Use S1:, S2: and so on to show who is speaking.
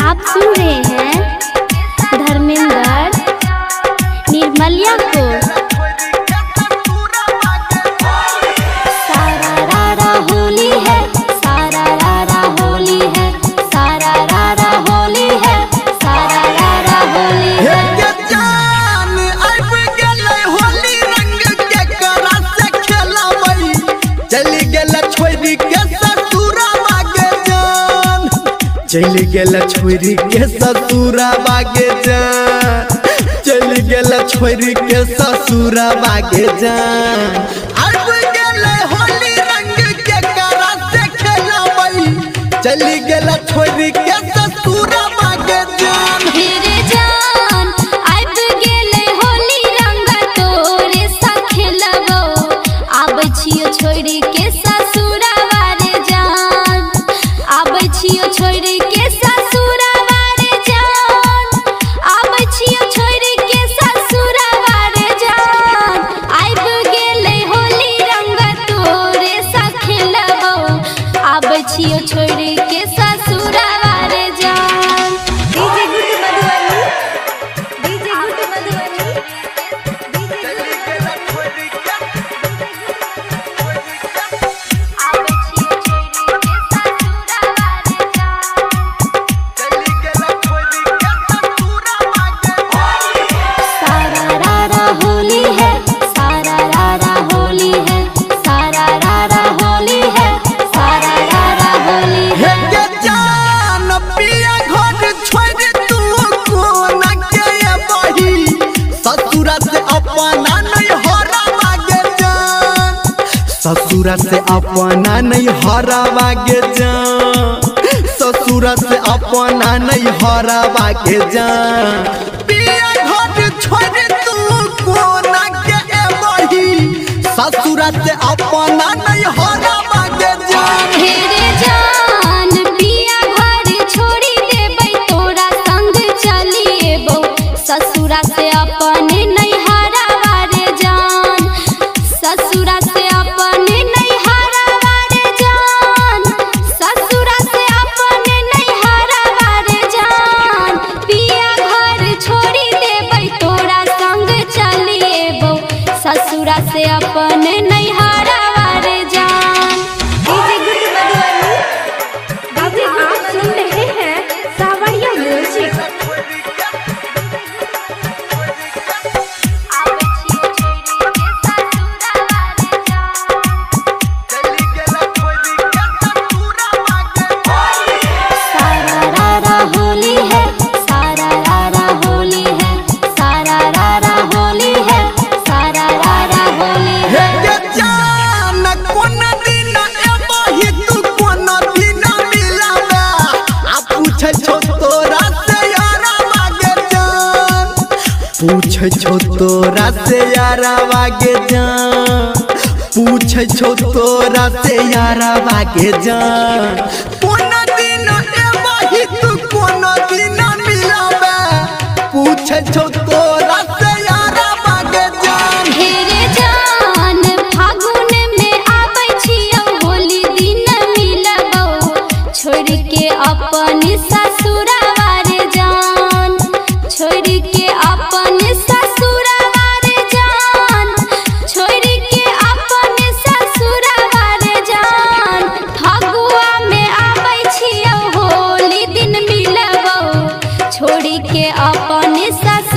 S1: आप सुन रहे हैं धर्मेंद्र निर्मलिया को। सारा रारा होली है, सारा रारा होली है, सारा रारा होली है, सारा रारा होली है।
S2: जान अब गेलै होली रंग के करा से खेलबै, चली गेल छोरी के ससुराबा के जान, चली गेल छोरी के ससुराबा के जान, चली गेल छोरी के ससुराबा के जान। अब गेलै होली रंग के करा से खेलबै, चली गेल छोरी के ससुराबा के जान।
S1: हेरे जान अब गेलै होली रंग तोरे सा खेलबो, आबै छियो छोरी के ससुराबा रे जान, आबै छियो छोरी के ससुराबा रे जान, आबै छियो छोरी के ससुराबा रे जान। अब गेलै होली रंग तोरे सा खेलबो, आबै छियो छोरी के ससुराबा रे जान।
S3: DJ Guddu Madhubani, DJ Guddu Madhubani, DJ
S1: आबै छियो छोरी के ससुराबा रे जान। सारा रारा होली है, सारा रारा होली है, सारा रारा होली है, सारा रारा होली है।
S2: हे जान पिया घर छोड़ तू कोना के बही, ससुरा से अपना नहीं हरावा गे जान, ससुरा से अपना नहीं हरावा गे जान, ससुरा से अपना नहीं हरावा गे जान। पिया घर छोड़ तू कोना के बही, ससुरा से अपना नहीं हरावा गे जान।
S1: हेरे जान पिया घर छोड़ी देबै, तोरा संग चली एबो, ससुरा से अपने नहीं हरावा रे जान, ससुरा से अपने नहीं हरावा रे जान, ससुरा से अपने नहीं हरावा रे जान। पिया घर छोड़ी देबै, तोरा संग चली एबो, ससुरा से अपने नहीं हरावा रे जान।
S3: गुड्डू मधुबनी। अब आप सुन रहे हैं सावरिया म्यूजिक।
S1: आबै छियो छोरी के ससुराबा रे जान। सारा रारा होली है, सारा रारा होली है, सारा रारा होली है, सारा रारा होली है।
S2: हे जान कोन दिन एबही तू कोन दिन मिलाबे, आ पूछै छौ तोरा से यारावा गे जान, पूछै छौ तोरा से यारावा गे जान, पूछै छौ तोरा से यारावा गे जान। कोन दिन एबही तू कोन दिन मिलाबे, पूछै छौ तोरा से यारावा गे जान।
S1: हेरे जान फागुन में आबै छियो, होली दिन मिलबो, छोड़ के अपन ससुराबा रे जान, छोड़ के अपन ससुराबा रे जान, छोड़ के अपन ससुराबा रे जान। फगुआ में आबै छियो, होली दिन मिलबो, छोड़ के अपन ससुराबा